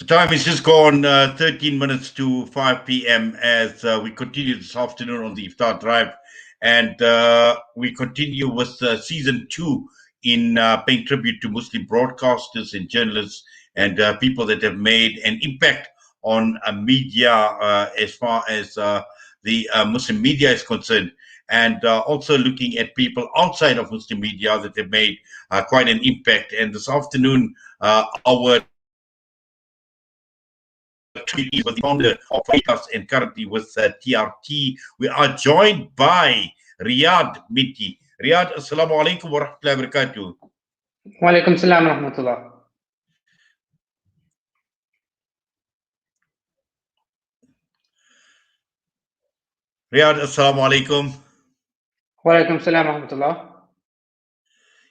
So time is just gone 13 minutes to 5 p.m. as we continue this afternoon on the Iftar Drive. And we continue with season two in paying tribute to Muslim broadcasters and journalists and people that have made an impact on media as far as the Muslim media is concerned. And also looking at people outside of Muslim media that have made quite an impact. And this afternoon, our treaty with the founder of Podcast and currently with TRT. We are joined by Riyaad Minty. Riyaad, assalamu alaikum wa rahmatullahi wa barakatuh. Wa alaikum salam wa rahmatullah. Riyaad, assalamu alaikum. Wa alaikum salam wa rahmatullah.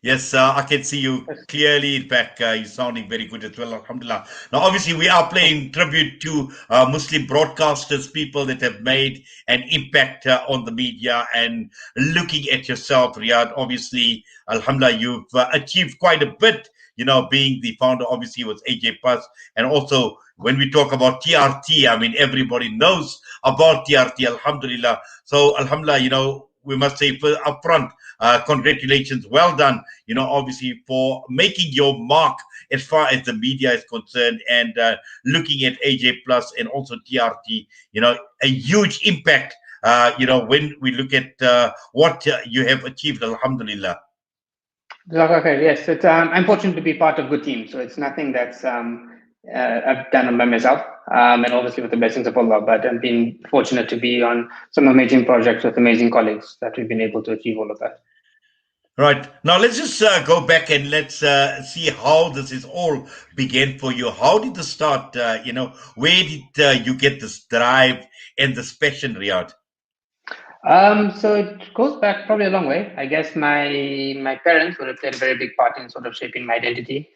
Yes, I can see you clearly. In fact, you're sounding very good as well, alhamdulillah. Now, obviously, we are playing tribute to Muslim broadcasters, people that have made an impact on the media. And looking at yourself, Riyaad, obviously, alhamdulillah, you've achieved quite a bit, being the founder, obviously, was AJ Plus. And also, when we talk about TRT, I mean, everybody knows about TRT, alhamdulillah. So, alhamdulillah, we must say upfront, congratulations, well done, obviously for making your mark as far as the media is concerned and looking at AJ Plus and also TRT, a huge impact, when we look at what you have achieved, alhamdulillah. Yes, I'm fortunate to be part of good team, so it's nothing that's I've done by myself, and obviously with the blessings of Allah, but I've been fortunate to be on some amazing projects with amazing colleagues that we've been able to achieve all of that. Right. Now, let's just go back and let's see how this is all began for you. How did this start? Where did you get this drive and this passion, Riyaad? So it goes back probably a long way. I guess my parents would have played a very big part in sort of shaping my identity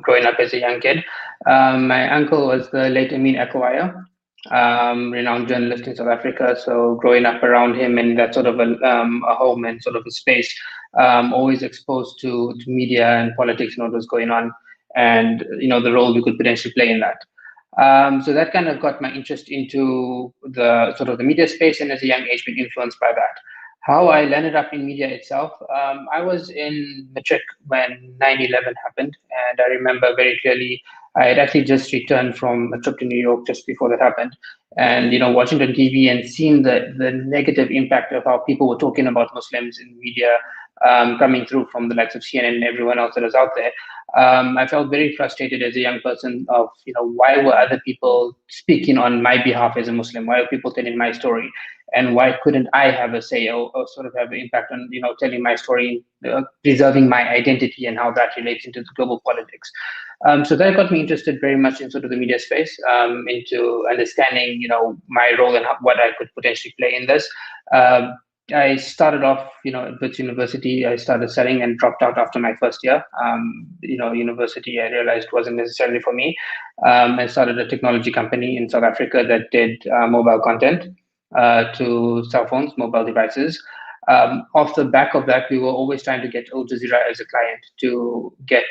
growing up as a young kid. My uncle was the late Amin Ekwaya, renowned journalist in South Africa. So growing up around him in that sort of a home and sort of a space, always exposed to media and politics and what was going on, and the role we could potentially play in that. So that kind of got my interest into the sort of the media space, and as a young age been influenced by that. How I landed up in media itself, I was in matric when 9/11 happened, and I remember very clearly I had actually just returned from a trip to New York just before that happened, and watching it on TV and seeing the negative impact of how people were talking about Muslims in media, coming through from the likes of CNN and everyone else that was out there. I felt very frustrated as a young person of, why were other people speaking on my behalf as a Muslim? Why are people telling my story? And why couldn't I have a say or sort of have an impact on, telling my story, preserving my identity and how that relates into the global politics? So that got me interested very much in sort of the media space, into understanding, my role and what I could potentially play in this. I started off, at Wits University. I started studying and dropped out after my first year. University I realized wasn't necessarily for me. I started a technology company in South Africa that did mobile content to cell phones, mobile devices. Off the back of that, we were always trying to get Al Jazeera as a client to get,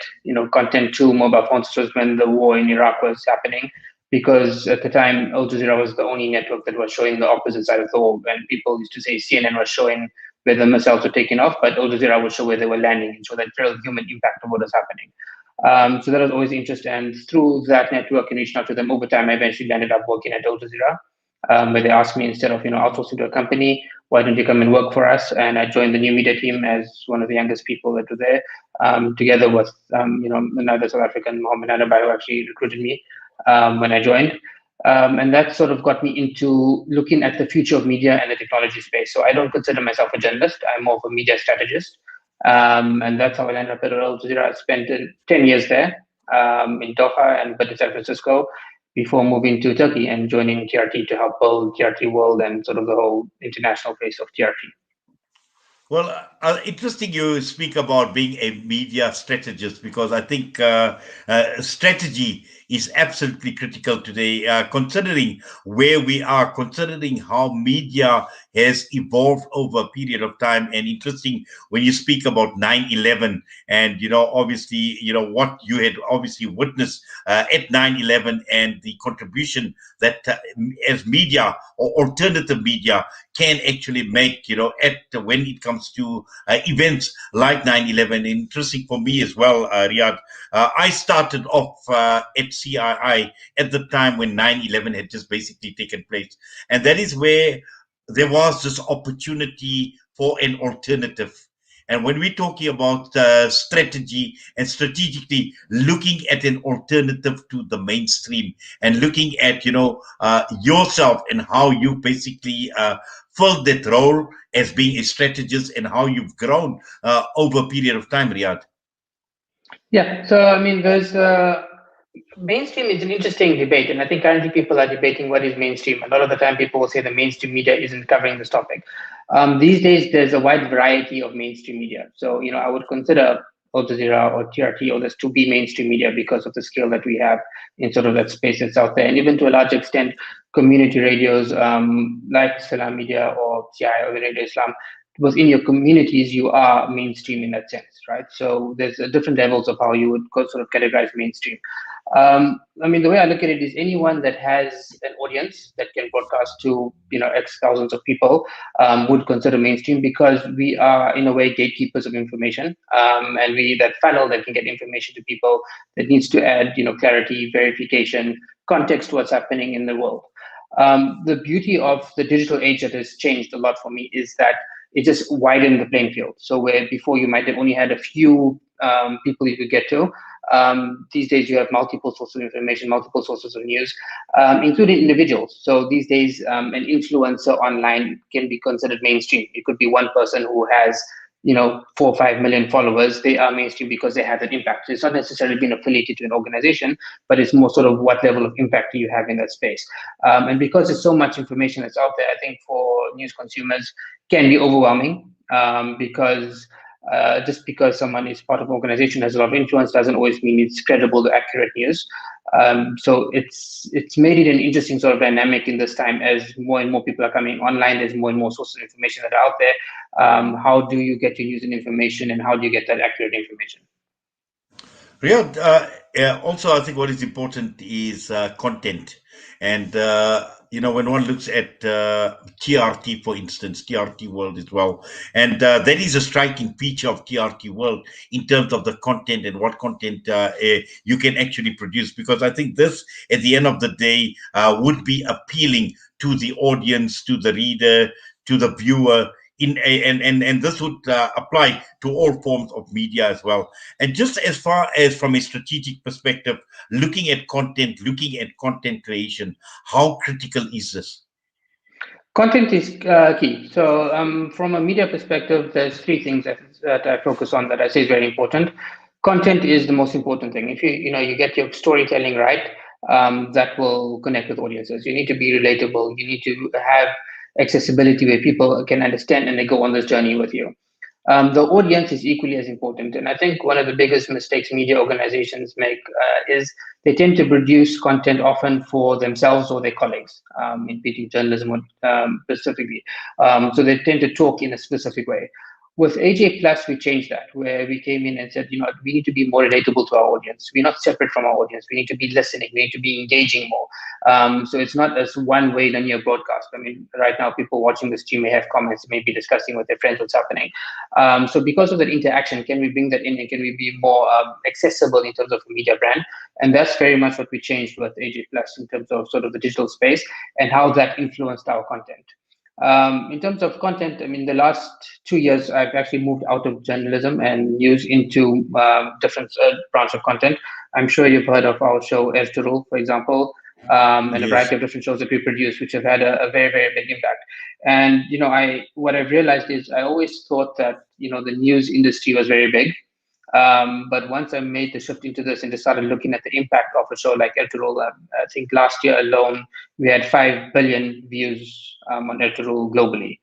content to mobile phones. This was when the war in Iraq was happening, because at the time, Al Jazeera was the only network that was showing the opposite side of the war. And people used to say CNN was showing where the missiles were taking off, but Al Jazeera would show where they were landing and show that real human impact of what was happening. So that was always interest. And through that network and reaching out to them over time, I eventually ended up working at Al Jazeera, where they asked me, instead of outsourcing to a company, why don't you come and work for us? And I joined the new media team as one of the youngest people that were there, together with another South African, Mohammed Anabai, who actually recruited me when I joined. And that sort of got me into looking at the future of media and the technology space. So I don't consider myself a journalist. I'm more of a media strategist. And that's how I ended up at Al Jazeera. I spent 10 years there, in Doha and but in San Francisco, before moving to Turkey and joining TRT to help build TRT World and sort of the whole international face of TRT. Well, interesting you speak about being a media strategist, because I think strategy is absolutely critical today, considering where we are, considering how media has evolved over a period of time. And interesting when you speak about 9/11, and obviously, what you had obviously witnessed at 9/11, and the contribution that as media or alternative media can actually make, at when it comes to events like 9/11. Interesting for me as well, Riyadh. I started off at CII at the time when 9/11 had just basically taken place. And that is where there was this opportunity for an alternative. And when we're talking about strategy and strategically looking at an alternative to the mainstream, and looking at, yourself and how you basically filled that role as being a strategist, and how you've grown over a period of time, Riyadh. Yeah. So I mean, there's mainstream is an interesting debate, and I think currently people are debating what is mainstream. A lot of the time, people will say the mainstream media isn't covering this topic. These days, there's a wide variety of mainstream media. So, I would consider Al Jazeera or TRT or this to be mainstream media because of the scale that we have in sort of that space that's out there, and even to a large extent, community radios like Salam Media or TI or the Radio Islam. Within your communities, you are mainstream in that sense, right? So there's different levels of how you would sort of categorize mainstream. I mean, the way I look at it is anyone that has an audience that can broadcast to, X thousands of people would consider mainstream, because we are, in a way, gatekeepers of information. And we, that funnel that can get information to people, that needs to add, clarity, verification, context to what's happening in the world. The beauty of the digital age that has changed a lot for me is that it just widened the playing field. So where before you might have only had a few people you could get to, these days you have multiple sources of information, multiple sources of news, including individuals. So these days, an influencer online can be considered mainstream. It could be one person who has 4 or 5 million followers. They are mainstream because they have that impact. So it's not necessarily being affiliated to an organization, but it's more sort of what level of impact do you have in that space. And because there's so much information that's out there, I think for news consumers can be overwhelming, because just because someone is part of an organization has a lot of influence doesn't always mean it's credible, accurate news. So it's made it an interesting sort of dynamic in this time as more and more people are coming online. There's more and more sources of information that are out there. How do you get your news and information, and how do you get that accurate information? Riyadh, also, I think what is important is content. And, when one looks at TRT, for instance, TRT World as well, and that is a striking feature of TRT World in terms of the content and what content you can actually produce. Because I think this, at the end of the day, would be appealing to the audience, to the reader, to the viewer. And this would apply to all forms of media as well. And just as far as from a strategic perspective, looking at content creation, how critical is this? Content is key. So from a media perspective, there's three things that I focus on that I say is very important. Content is the most important thing. If you get your storytelling right, that will connect with audiences. You need to be relatable. You need to have accessibility where people can understand and they go on this journey with you. The audience is equally as important. And I think one of the biggest mistakes media organizations make is they tend to produce content often for themselves or their colleagues, in PT journalism specifically. So they tend to talk in a specific way. With AJ Plus, we changed that, where we came in and said, we need to be more relatable to our audience. We're not separate from our audience. We need to be listening. We need to be engaging more. So it's not as one-way linear broadcast. I mean, right now, people watching the stream may have comments, may be discussing with their friends what's happening. So because of that interaction, can we bring that in, and can we be more accessible in terms of a media brand? And that's very much what we changed with AJ Plus in terms of sort of the digital space and how that influenced our content. In terms of content, I mean, the last 2 years, I've actually moved out of journalism and news into different branch of content. I'm sure you've heard of our show As to Rule, for example, and a Yes. variety of different shows that we produce, which have had a very, very big impact. And what I've realized is I always thought that the news industry was very big, but once I made the shift into this and just started looking at the impact of a show like Ertugrul, I think last year alone we had 5 billion views on Ertugrul globally.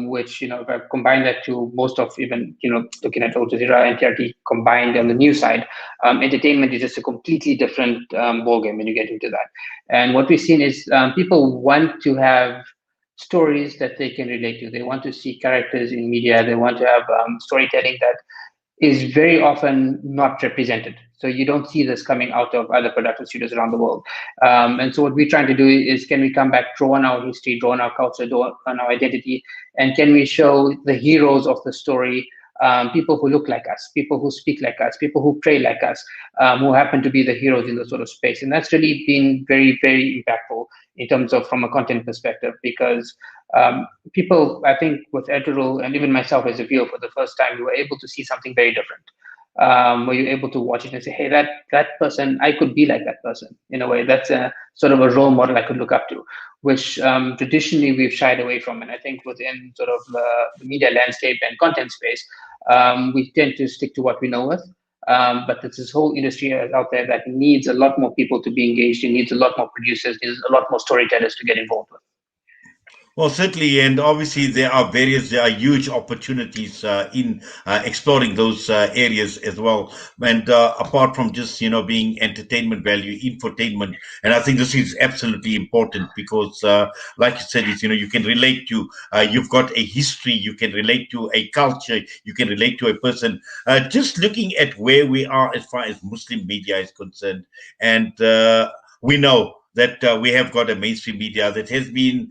which, if I combine that to most of, even, looking at Al Jazeera and TRT combined on the news side, entertainment is just a completely different ballgame when you get into that. And what we've seen is people want to have stories that they can relate to. They want to see characters in media. They want to have storytelling that is very often not represented. So you don't see this coming out of other production studios around the world. And so what we're trying to do is, can we come back, draw on our history, draw on our culture, draw on our identity, and can we show the heroes of the story, people who look like us, people who speak like us, people who pray like us, who happen to be the heroes in the sort of space. And that's really been very, very impactful in terms of, from a content perspective, because people, I think, with Edurul and even myself as a viewer for the first time, we were able to see something very different. Where you're able to watch it and say, hey, that person, I could be like that person in a way. That's a sort of a role model I could look up to, which traditionally we've shied away from. And I think within sort of the media landscape and content space, we tend to stick to what we know with. But there's this whole industry out there that needs a lot more people to be engaged. It needs a lot more producers, needs a lot more storytellers to get involved with. Well, certainly, and obviously there are huge opportunities in exploring those areas as well. And apart from just being entertainment value, infotainment, and I think this is absolutely important because, like you said, it's you can relate to. You've got a history. You can relate to a culture. You can relate to a person. Just looking at where we are as far as Muslim media is concerned, and we know that we have got a mainstream media that has been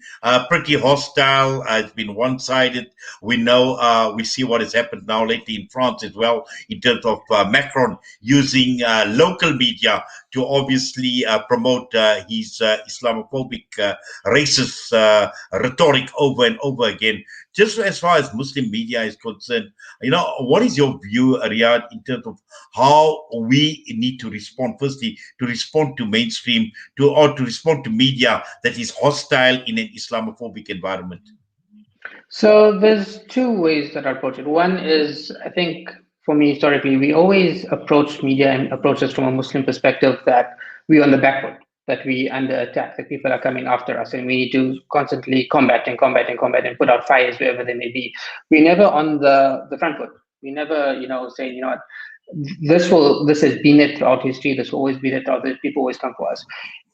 pretty hostile. It's been one-sided. We know, we see what has happened now lately in France as well, in terms of Macron using local media to obviously promote his Islamophobic, racist rhetoric over and over again. Just as far as Muslim media is concerned, what is your view, Riyadh, in terms of how we need to respond? Firstly, to respond to mainstream, to respond to media that is hostile in an Islamophobic environment. So there's two ways that I approach it. One is, I think, for me historically, we always approach media and approach this from a Muslim perspective that we're on the back foot, that we under attack, that people are coming after us, and we need to constantly combat and combat and combat and put out fires wherever they may be. We're never on the front foot. We never, say, what, this has been it throughout history. This will always be it throughout. People always come for us.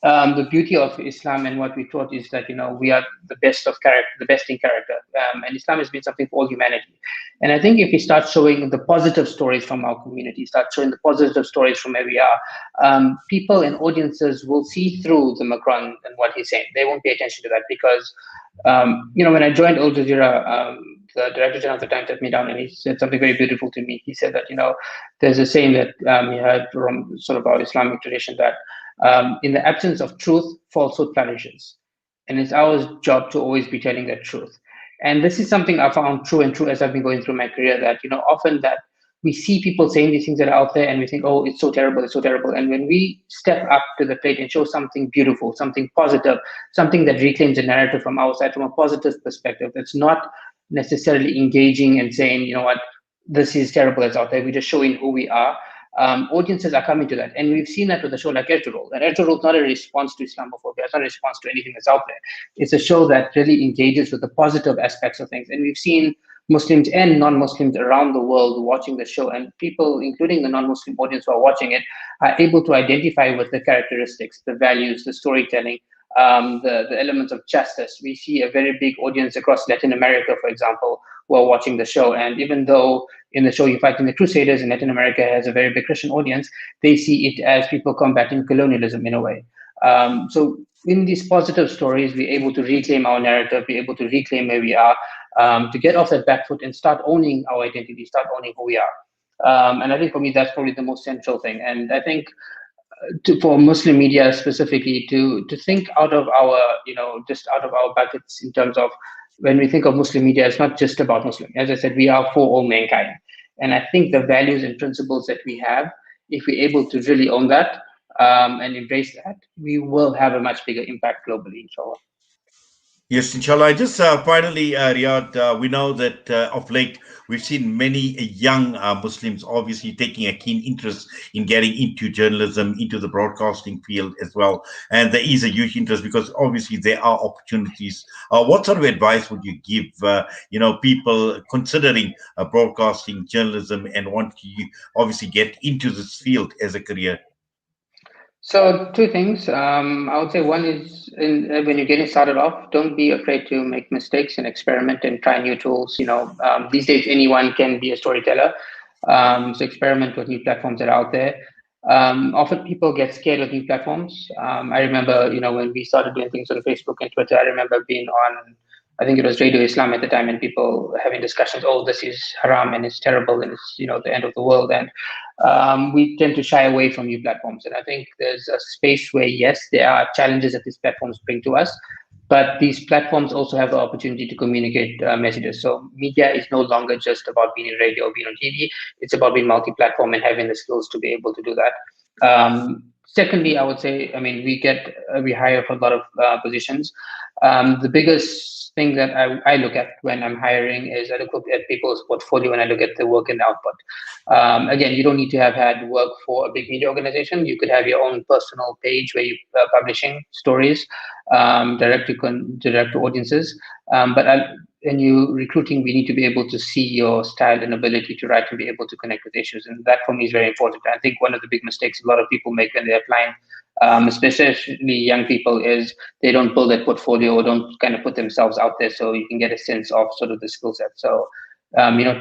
The beauty of Islam and what we taught is that we are the best of character, the best in character, and Islam has been something for all humanity. And I think if we start showing the positive stories from our community, start showing the positive stories from where we are, people and audiences will see through the Macron and what he's saying. They won't pay attention to that because, when I joined Al Jazeera, the director general at the time sat me down and he said something very beautiful to me. He said that, there's a saying that he heard from sort of our Islamic tradition that in the absence of truth, falsehood flourishes. And it's our job to always be telling that truth. And this is something I found true and true as I've been going through my career, that, often that we see people saying these things that are out there and we think, oh, it's so terrible, it's so terrible. And when we step up to the plate and show something beautiful, something positive, something that reclaims a narrative from our side, from a positive perspective, that's not necessarily engaging and saying, what, this is terrible that's out there. We're just showing who we are. Audiences are coming to that. And we've seen that with a show like Ertugrul. And Ertugrul is not a response to Islamophobia. It's not a response to anything that's out there. It's a show that really engages with the positive aspects of things. And we've seen Muslims and non-Muslims around the world watching the show, and people, including the non-Muslim audience who are watching it, are able to identify with the characteristics, the values, the storytelling, the elements of justice. We see a very big audience across Latin America, for example, who are watching the show. And even though in the show you're fighting the Crusaders and Latin America has a very big Christian audience, they see it as people combating colonialism in a way. So in these positive stories, we're able to reclaim our narrative, be able to reclaim where we are, to get off that back foot and start owning our identity, start owning who we are. And I think for me, that's probably the most central thing. And I think for Muslim media specifically, to think out of our, just out of our buckets in terms of when we think of Muslim media, it's not just about Muslim. As I said, we are for all mankind. And I think the values and principles that we have, if we're able to really own that and embrace that, we will have a much bigger impact globally, inshallah. Yes, inshallah. Just finally, Riyadh, we know that of late we've seen many young Muslims obviously taking a keen interest in getting into journalism, into the broadcasting field as well. And there is a huge interest because obviously there are opportunities. What sort of advice would you give, people considering broadcasting journalism and want to obviously get into this field as a career? So two things. I would say one is when you're getting started off, don't be afraid to make mistakes and experiment and try new tools. These days anyone can be a storyteller. So experiment with new platforms that are out there. Often people get scared of new platforms. I remember, when we started doing things on Facebook and Twitter, I remember being on, I think it was Radio Islam at the time, and people having discussions. Oh, this is haram and it's terrible and it's the end of the world. And we tend to shy away from new platforms. And I think there's a space where, yes, there are challenges that these platforms bring to us, but these platforms also have the opportunity to communicate messages. So media is no longer just about being in radio or being on TV. It's about being multi-platform and having the skills to be able to do that. Secondly, I would say, I mean, we hire for a lot of positions. The biggest thing that I look at when I'm hiring is I look at people's portfolio and I look at the work and the output. Again, you don't need to have had work for a big media organization. You could have your own personal page where you're publishing stories direct to audiences. But when you recruiting, we need to be able to see your style and ability to write and be able to connect with issues. And that for me is very important. I think one of the big mistakes a lot of people make when they're applying, especially young people, is they don't build their portfolio or don't kind of put themselves out there so you can get a sense of sort of the skill set. So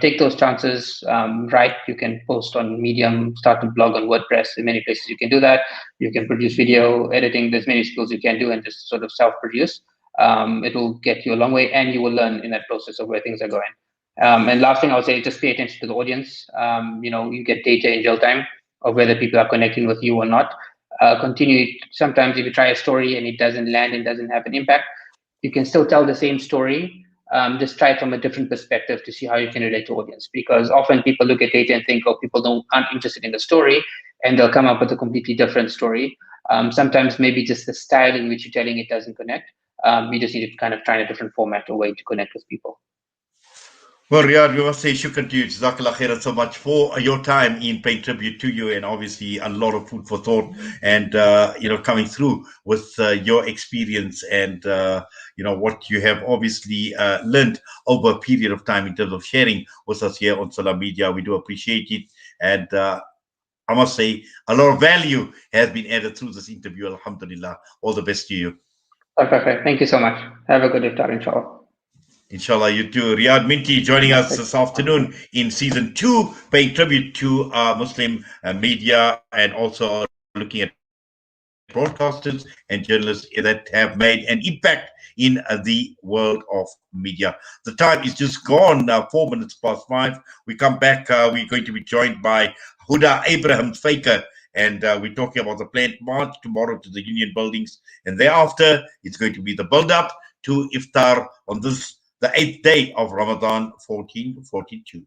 take those chances. Write. You can post on Medium, start a blog on WordPress. In many places, you can do that. You can produce video editing. There's many skills you can do and just sort of self-produce. It will get you a long way, and you will learn in that process of where things are going. And last thing I would say, just pay attention to the audience. You get data in real time of whether people are connecting with you or not. Continue. Sometimes if you try a story and it doesn't land and doesn't have an impact, you can still tell the same story. Just try it from a different perspective to see how you can relate to audience. Because often people look at data and think, oh, people aren't interested in the story, and they'll come up with a completely different story. Sometimes maybe just the style in which you're telling it doesn't connect. We just need to kind of try a different format or way to connect with people. Well, Riyadh, we must say shukran to you. Jazakallah khairan so much for your time in paying tribute to you, and obviously a lot of food for thought and, coming through with your experience and, what you have obviously learned over a period of time in terms of sharing with us here on Salam Media. We do appreciate it. And I must say a lot of value has been added through this interview. Alhamdulillah. All the best to you. Perfect. Thank you so much. Have a good iftar, inshallah. Inshallah, you too. Riyaad Minty joining us this afternoon in season 2, paying tribute to Muslim media and also looking at broadcasters and journalists that have made an impact in the world of media. The time is just gone, 4 minutes past 5. We come back, we're going to be joined by Huda Abraham Faker, and we're talking about the planned march tomorrow to the Union Buildings. And thereafter, it's going to be the build up to iftar on this the 8th day of Ramadan 1442.